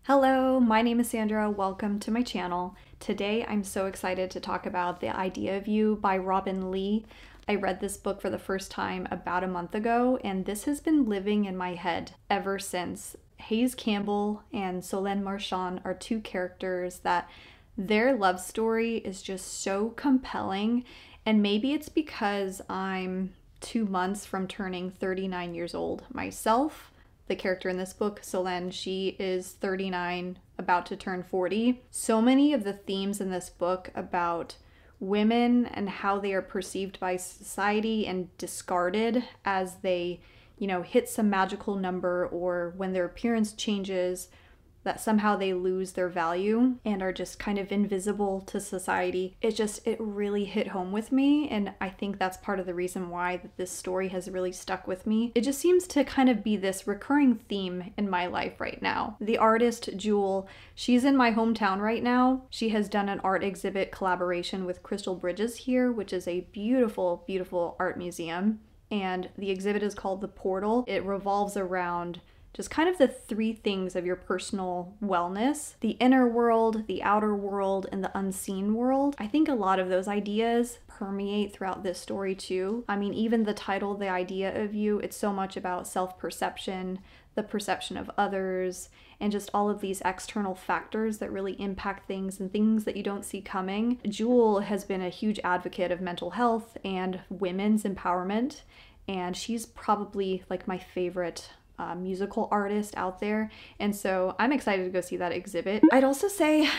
Hello, my name is Sandra. Welcome to my channel. Today I'm so excited to talk about The Idea of You by Robinne Lee. I read this book for the first time about a month ago, and this has been living in my head ever since. Hayes Campbell and Solene Marchand are two characters that their love story is just so compelling, and maybe it's because I'm 2 months from turning 39 years old myself. The character in this book, Solene, she is 39, about to turn 40. So many of the themes in this book about women and how they are perceived by society and discarded as they, hit some magical number, or when their appearance changes, that somehow they lose their value and are just kind of invisible to society. It really hit home with me, and I think that's part of the reason why this story has really stuck with me. It just seems to kind of be this recurring theme in my life right now. The artist Jewel, she's in my hometown right now. She has done an art exhibit collaboration with Crystal Bridges here, which is a beautiful, beautiful art museum. And the exhibit is called The Portal. It revolves around just kind of the three things of your personal wellness: the inner world, the outer world, and the unseen world. I think a lot of those ideas permeate throughout this story too. I mean, even the title, The Idea of You, it's so much about self-perception, the perception of others, and just all of these external factors that really impact things and things that you don't see coming. Jewel has been a huge advocate of mental health and women's empowerment, and she's probably like my favorite musical artist out there, and so I'm excited to go see that exhibit. I'd also say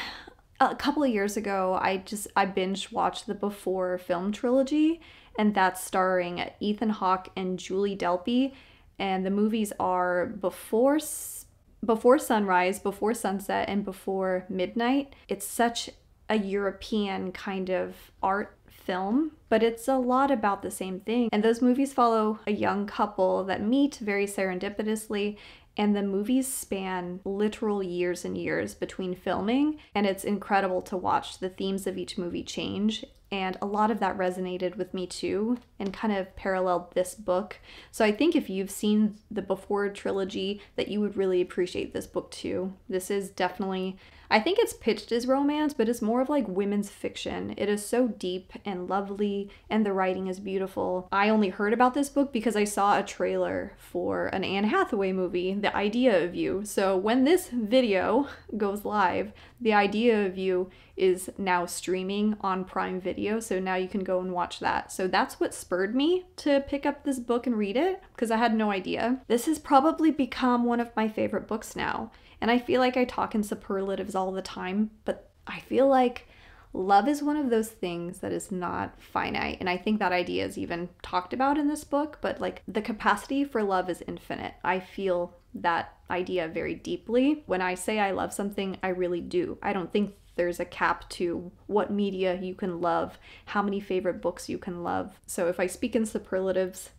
a couple of years ago I binge watched the Before film trilogy, and that's starring Ethan Hawke and Julie Delpy, and the movies are Before Sunrise, Before Sunset, and Before Midnight. It's such a European kind of art film, but it's a lot about the same thing. And those movies follow a young couple that meet very serendipitously, and the movies span literal years and years between filming, and it's incredible to watch the themes of each movie change. And a lot of that resonated with me too, and kind of paralleled this book. So I think if you've seen the Before trilogy, that you would really appreciate this book too. This is definitely, I think it's pitched as romance, but it's more of like women's fiction. It is so deep and lovely, and the writing is beautiful. I only heard about this book because I saw a trailer for an Anne Hathaway movie, The Idea of You. So when this video goes live, The Idea of You is now streaming on Prime Video, so now you can go and watch that. So that's what spurred me to pick up this book and read it, because I had no idea. This has probably become one of my favorite books now, and I feel like I talk in superlatives all the time, but I feel like love is one of those things that is not finite, and I think that idea is even talked about in this book, but like the capacity for love is infinite. I feel that idea very deeply. When I say I love something, I really do. I don't think there's a cap to what media you can love, how many favorite books you can love. So if I speak in superlatives,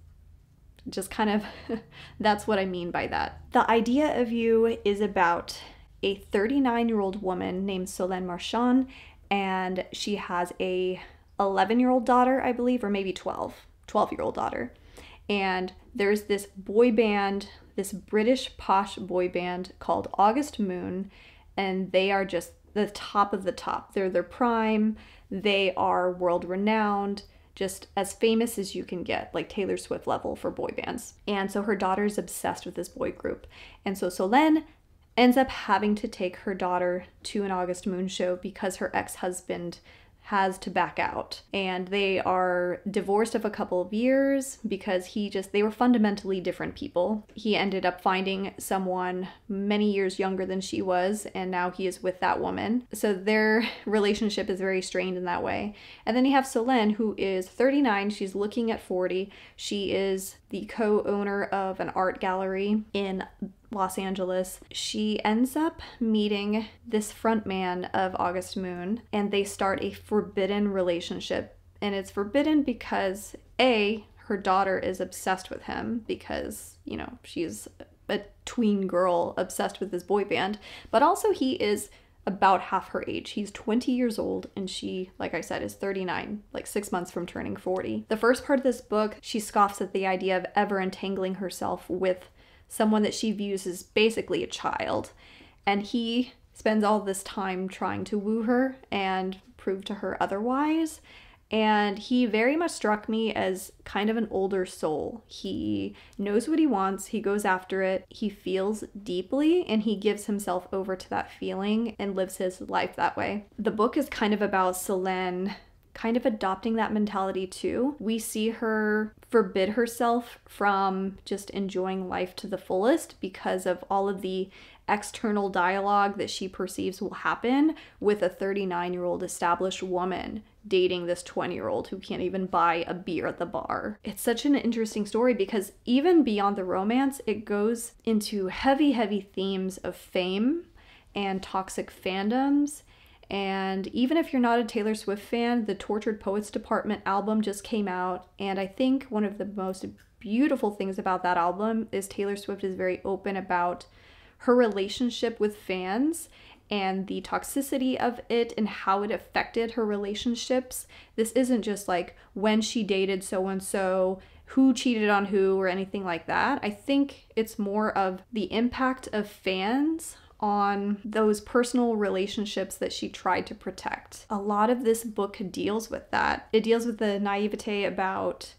just kind of that's what I mean by that. The Idea of You is about a 39-year-old woman named Solene Marchand, and she has a 11-year-old daughter, I believe, or maybe 12-year-old daughter. And there's this boy band, this British posh boy band called August Moon, and they are just the top of the top. They're their prime. They are world renowned, just as famous as you can get, like Taylor Swift level for boy bands. And so her daughter's obsessed with this boy group. And so Solene ends up having to take her daughter to an August Moon show because her ex-husband has to back out. And they are divorced of a couple of years because they were fundamentally different people. He ended up finding someone many years younger than she was, and now he is with that woman. So their relationship is very strained in that way. And then you have Solene, who is 39, she's looking at 40. She is the co-owner of an art gallery in Los Angeles. She ends up meeting this frontman of August Moon, and they start a forbidden relationship. And it's forbidden because her daughter is obsessed with him because, she's a tween girl obsessed with this boy band, but also he is about half her age. He's 20 years old, and she, like I said, is 39, like 6 months from turning 40. The first part of this book, she scoffs at the idea of ever entangling herself with someone that she views as basically a child. And he spends all this time trying to woo her and prove to her otherwise. And he very much struck me as kind of an older soul. He knows what he wants, he goes after it, he feels deeply, and he gives himself over to that feeling and lives his life that way. The book is kind of about Solene kind of adopting that mentality too. We see her forbid herself from just enjoying life to the fullest because of all of the external dialogue that she perceives will happen with a 39-year-old established woman dating this 20-year-old who can't even buy a beer at the bar. It's such an interesting story because even beyond the romance, it goes into heavy, heavy themes of fame and toxic fandoms. And even if you're not a Taylor Swift fan, the Tortured Poets Department album just came out, and I think one of the most beautiful things about that album is Taylor Swift is very open about her relationship with fans and the toxicity of it and how it affected her relationships. This isn't just like when she dated so-and-so, who cheated on who, or anything like that. I think it's more of the impact of fans on those personal relationships that she tried to protect. A lot of this book deals with that. It deals with the naivete about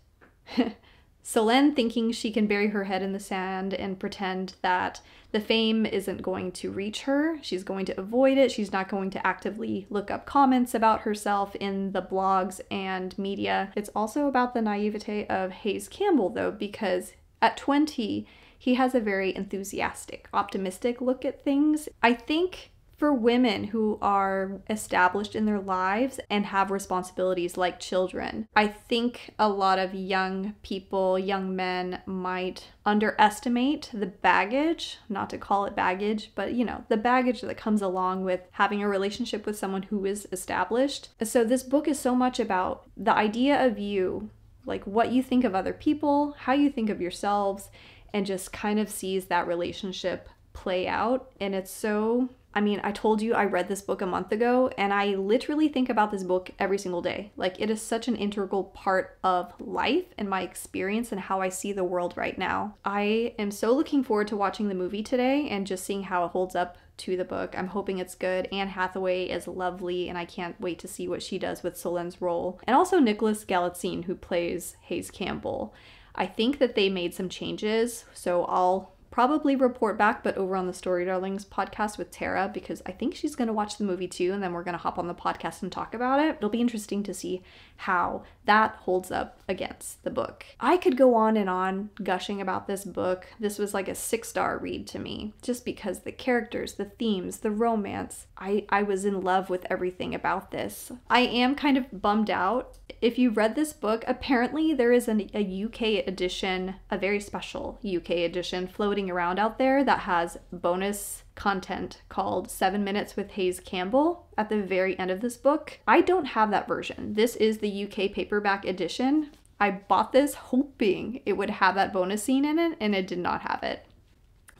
Solene thinking she can bury her head in the sand and pretend that the fame isn't going to reach her. She's going to avoid it. She's not going to actively look up comments about herself in the blogs and media. It's also about the naivete of Hayes Campbell, though, because at 20, he has a very enthusiastic, optimistic look at things. I think for women who are established in their lives and have responsibilities like children, I think a lot of young people, young men might underestimate the baggage, not to call it baggage, but you know, the baggage that comes along with having a relationship with someone who is established. So this book is so much about the idea of you, like what you think of other people, how you think of yourselves, and just kind of sees that relationship play out. And it's so, I mean, I told you I read this book a month ago, and I literally think about this book every single day. Like, it is such an integral part of life and my experience and how I see the world right now. I am so looking forward to watching the movie today and just seeing how it holds up to the book. I'm hoping it's good. Anne Hathaway is lovely, and I can't wait to see what she does with Solene's role. And also Nicholas Galitzine, who plays Hayes Campbell. I think that they made some changes, so I'll probably report back, but over on the Story Darlings podcast with Tara, because I think she's going to watch the movie too, and then we're going to hop on the podcast and talk about it. It'll be interesting to see how that holds up against the book. I could go on and on gushing about this book. This was like a 6-star read to me, just because the characters, the themes, the romance, I was in love with everything about this. I am kind of bummed out. If you read this book, apparently there is a UK edition, a very special UK edition floating around out there that has bonus content called 7 Minutes with Hayes Campbell at the very end of this book. I don't have that version. This is the UK paperback edition. I bought this hoping it would have that bonus scene in it, and it did not have it.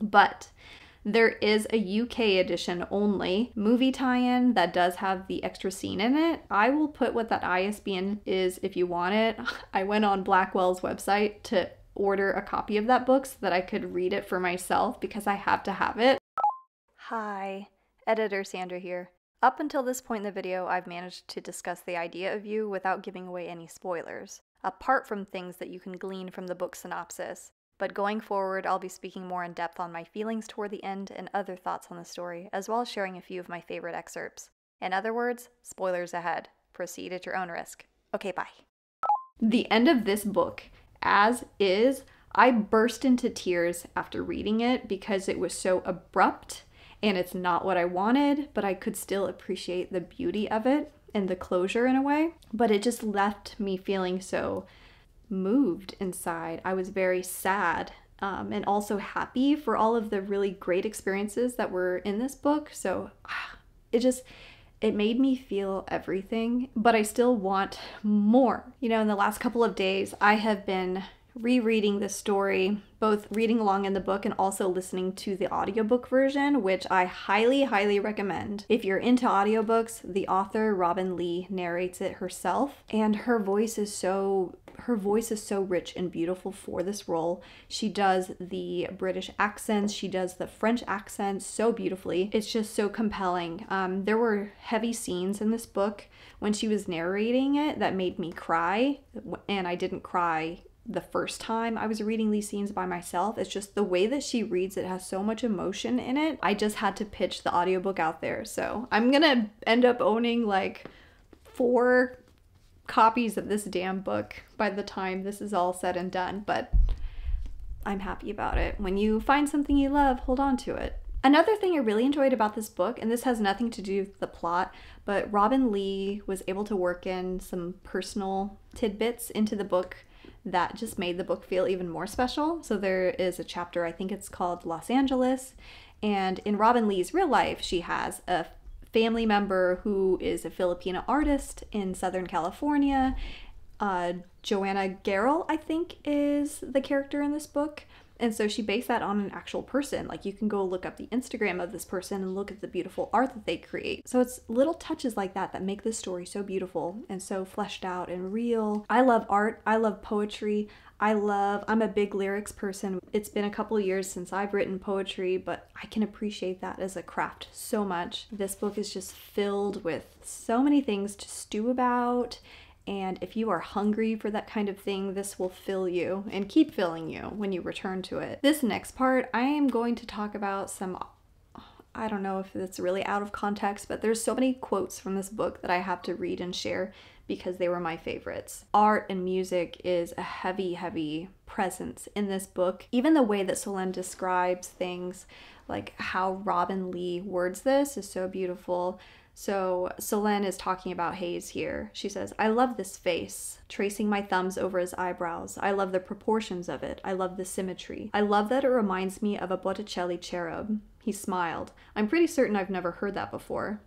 But there is a UK edition only movie tie-in that does have the extra scene in it. I will put what that ISBN is if you want it. I went on Blackwell's website to order a copy of that book so that I could read it for myself because I have to have it. Hi, editor Sandra here. Up until this point in the video, I've managed to discuss the idea of you without giving away any spoilers, apart from things that you can glean from the book synopsis. But going forward, I'll be speaking more in depth on my feelings toward the end and other thoughts on the story, as well as sharing a few of my favorite excerpts. In other words, spoilers ahead. Proceed at your own risk. Okay, bye. The end of this book, as is, I burst into tears after reading it because it was so abrupt and it's not what I wanted, but I could still appreciate the beauty of it and the closure in a way. But it just left me feeling so moved inside. I was very sad and also happy for all of the really great experiences that were in this book. So it made me feel everything, but I still want more. You know, in the last couple of days, I have been rereading this story, both reading along in the book and also listening to the audiobook version, which I highly, highly recommend. If you're into audiobooks, the author, Robinne Lee, narrates it herself, and her voice is so rich and beautiful for this role. She does the British accents, she does the French accents so beautifully. It's just so compelling. There were heavy scenes in this book when she was narrating it that made me cry, and I didn't cry the first time I was reading these scenes by myself. It's just the way that she reads it has so much emotion in it. I just had to pitch the audiobook out there. So I'm gonna end up owning like 4 copies of this damn book by the time this is all said and done, but I'm happy about it. When you find something you love, hold on to it. Another thing I really enjoyed about this book, and this has nothing to do with the plot, but Robinne Lee was able to work in some personal tidbits into the book that just made the book feel even more special. So there is a chapter, I think it's called Los Angeles, and in Robinne Lee's real life, she has a family member who is a Filipino artist in Southern California. Joanna Garrel, I think, is the character in this book. And so she based that on an actual person. Like, you can go look up the Instagram of this person and look at the beautiful art that they create. So it's little touches like that that make this story so beautiful and so fleshed out and real. I love art. I love poetry. I'm a big lyrics person. It's been a couple years since I've written poetry, but I can appreciate that as a craft so much. This book is just filled with so many things to stew about. And if you are hungry for that kind of thing, this will fill you and keep filling you when you return to it. This next part, I am going to talk about some, I don't know if it's really out of context, but there's so many quotes from this book that I have to read and share because they were my favorites. Art and music is a heavy, heavy presence in this book. Even the way that Solene describes things, like how Robinne Lee words this, is so beautiful. So Solene is talking about Hayes here. She says, "I love this face, tracing my thumbs over his eyebrows. I love the proportions of it. I love the symmetry. I love that it reminds me of a Botticelli cherub." He smiled. "I'm pretty certain I've never heard that before."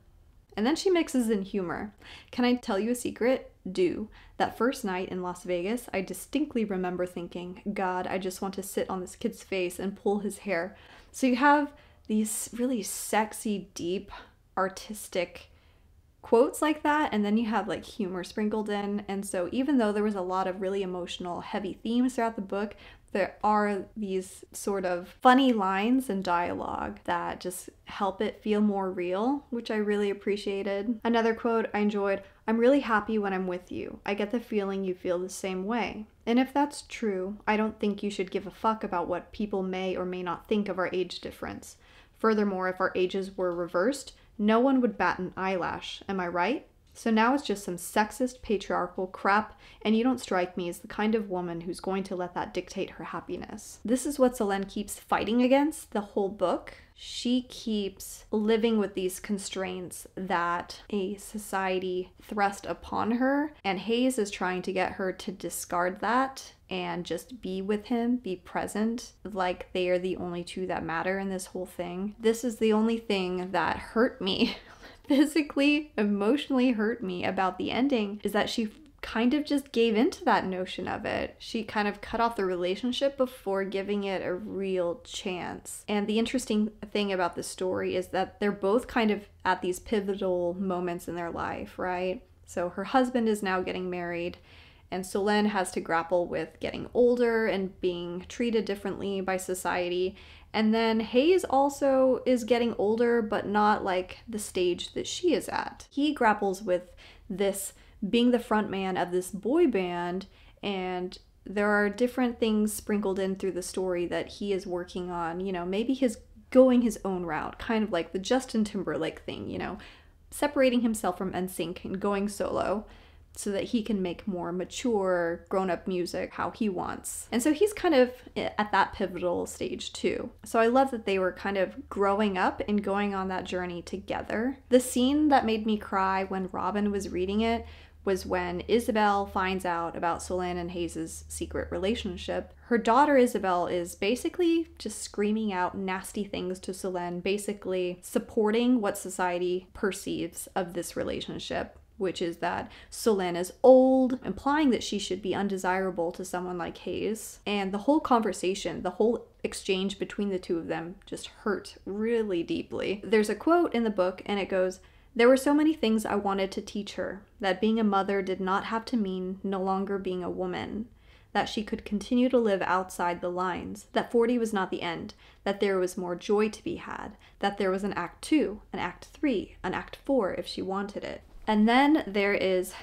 And then she mixes in humor. "Can I tell you a secret? Do. That first night in Las Vegas, I distinctly remember thinking, God, I just want to sit on this kid's face and pull his hair." So you have these really sexy, deep, artistic quotes like that, and then you have like humor sprinkled in. And so even though there was a lot of really emotional, heavy themes throughout the book, there are these sort of funny lines and dialogue that just help it feel more real, which I really appreciated. Another quote I enjoyed, "I'm really happy when I'm with you. I get the feeling you feel the same way. And if that's true, I don't think you should give a fuck about what people may or may not think of our age difference. Furthermore, if our ages were reversed, no one would bat an eyelash. Am I right? So now it's just some sexist, patriarchal crap, and you don't strike me as the kind of woman who's going to let that dictate her happiness." This is what Solene keeps fighting against the whole book. She keeps living with these constraints that a society thrust upon her, and Hayes is trying to get her to discard that and just be with him, be present, like they are the only two that matter in this whole thing. This is the only thing that hurt me, physically, emotionally hurt me about the ending, is that she kind of just gave into that notion of it. She kind of cut off the relationship before giving it a real chance. And the interesting thing about the story is that they're both kind of at these pivotal moments in their life, right? So her husband is now getting married, and Solene has to grapple with getting older and being treated differently by society. And then Hayes also is getting older, but not like the stage that she is at. He grapples with this being the front man of this boy band, and there are different things sprinkled in through the story that he is working on. You know, maybe he's going his own route, kind of like the Justin Timberlake thing, you know, separating himself from NSYNC and going solo, so that he can make more mature, grown-up music how he wants. And so he's kind of at that pivotal stage too. So I love that they were kind of growing up and going on that journey together. The scene that made me cry when Robin was reading it was when Isabel finds out about Solene and Hayes' secret relationship. Her daughter Isabel is basically just screaming out nasty things to Solene, basically supporting what society perceives of this relationship. which is that Solene is old, implying that she should be undesirable to someone like Hayes. And the whole conversation, the whole exchange between the two of them just hurt really deeply. There's a quote in the book and it goes, "There were so many things I wanted to teach her, that being a mother did not have to mean no longer being a woman, that she could continue to live outside the lines, that 40 was not the end, that there was more joy to be had, that there was an act 2, an act 3, an act 4 if she wanted it." And then there is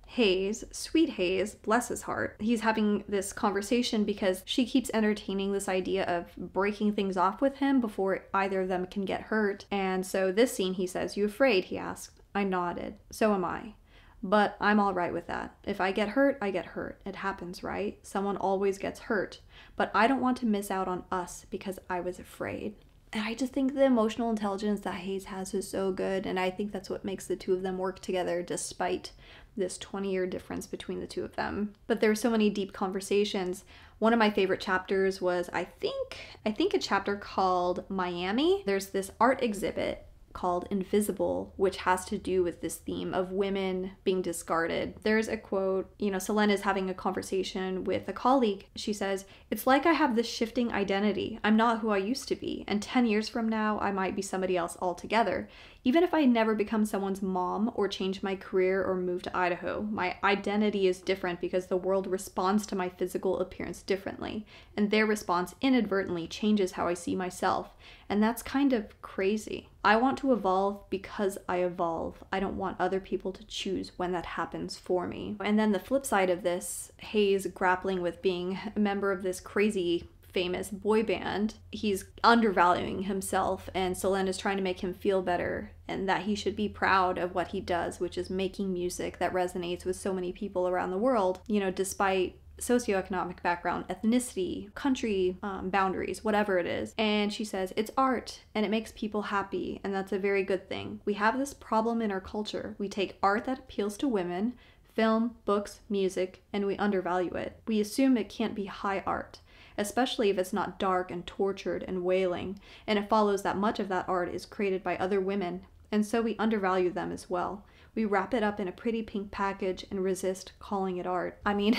Hayes, sweet Hayes, bless his heart. He's having this conversation because she keeps entertaining this idea of breaking things off with him before either of them can get hurt. And so this scene, he says, "You afraid?" he asked. I nodded. "So am I. But I'm all right with that. If I get hurt, I get hurt. It happens, right? Someone always gets hurt. But I don't want to miss out on us because I was afraid." And I just think the emotional intelligence that Hayes has is so good, and I think that's what makes the two of them work together despite this 20-year difference between the two of them. But there were so many deep conversations. One of my favorite chapters was, I think a chapter called Miami. There's this art exhibit called Invisible, which has to do with this theme of women being discarded. There's a quote, Solene is having a conversation with a colleague. She says, "It's like I have this shifting identity. I'm not who I used to be, and 10 years from now, I might be somebody else altogether. Even if I never become someone's mom or change my career or move to Idaho, my identity is different because the world responds to my physical appearance differently, and their response inadvertently changes how I see myself, and that's kind of crazy. I want to evolve because I evolve. I don't want other people to choose when that happens for me." And then the flip side of this, Hayes grappling with being a member of this crazy famous boy band. He's undervaluing himself, and Solene is trying to make him feel better and that he should be proud of what he does, which is making music that resonates with so many people around the world, despite socioeconomic background, ethnicity, country boundaries, whatever it is. And she says, "It's art and it makes people happy, and that's a very good thing. We have this problem in our culture. We take art that appeals to women, film, books, music, and we undervalue it. We assume it can't be high art, especially if it's not dark and tortured and wailing, and it follows that much of that art is created by other women, and so we undervalue them as well. We wrap it up in a pretty pink package and resist calling it art." I mean,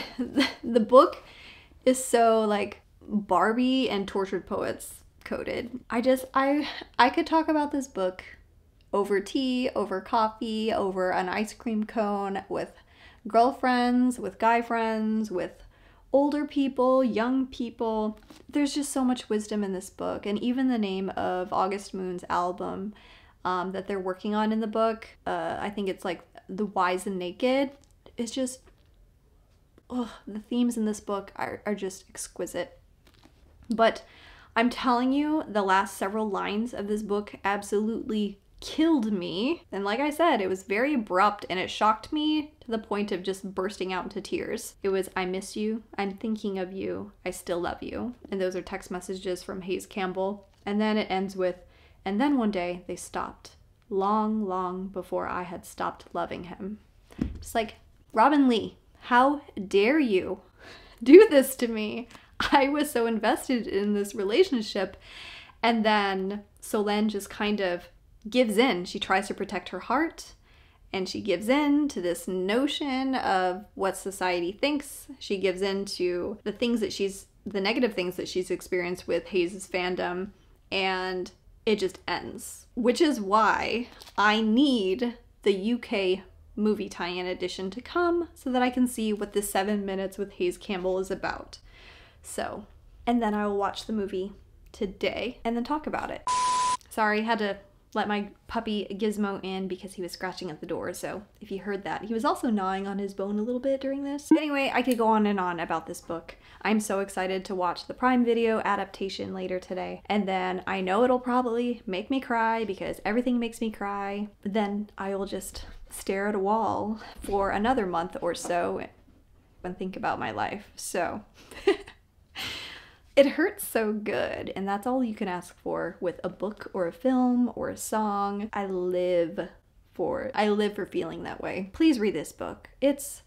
the book is so like Barbie and Tortured Poets coded. I could talk about this book over tea, over coffee, over an ice cream cone, with girlfriends, with guy friends, with older people, young people. There's just so much wisdom in this book. And even the name of August Moon's album that they're working on in the book, I think it's like The Wise and Naked. It's just, the themes in this book are just exquisite. But I'm telling you, the last several lines of this book absolutely killed me. And like I said, it was very abrupt and it shocked me to the point of just bursting out into tears. It was, "I miss you. I'm thinking of you. I still love you." And those are text messages from Hayes Campbell. And then it ends with, "And then one day they stopped. Long, long before I had stopped loving him." Just like, Robinne Lee, how dare you do this to me? I was so invested in this relationship. And then Solene just kind of gives in. She tries to protect her heart, and she gives in to this notion of what society thinks. She gives in to the negative things that she's experienced with Hayes' fandom, and it just ends. Which is why I need the UK movie tie-in edition to come so that I can see what this 7 minutes with Hayes Campbell is about. So, and then I will watch the movie today and then talk about it. Sorry, had to let my puppy Gizmo in because he was scratching at the door, so if you heard that. He was also gnawing on his bone a little bit during this. Anyway, I could go on and on about this book. I'm so excited to watch the Prime Video adaptation later today, and then I know it'll probably make me cry because everything makes me cry. Then I will just stare at a wall for another month or so and think about my life, so... It hurts so good, and that's all you can ask for with a book or a film or a song. I live for feeling that way. Please read this book. It's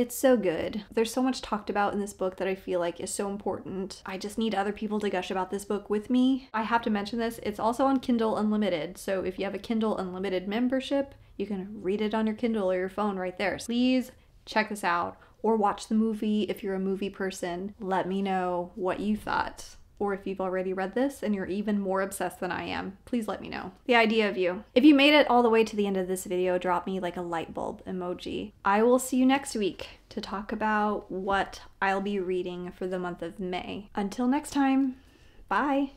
so good. There's so much talked about in this book that I feel like is so important. I just need other people to gush about this book with me. I have to mention this. It's also on Kindle Unlimited, so if you have a Kindle Unlimited membership, You can read it on your Kindle or your phone right there. Please check this out or watch the movie if you're a movie person. Let me know what you thought. Or if you've already read this and you're even more obsessed than I am, please let me know. The idea of you. If you made it all the way to the end of this video, drop me like a light bulb emoji. I will see you next week to talk about what I'll be reading for the month of May. Until next time, bye.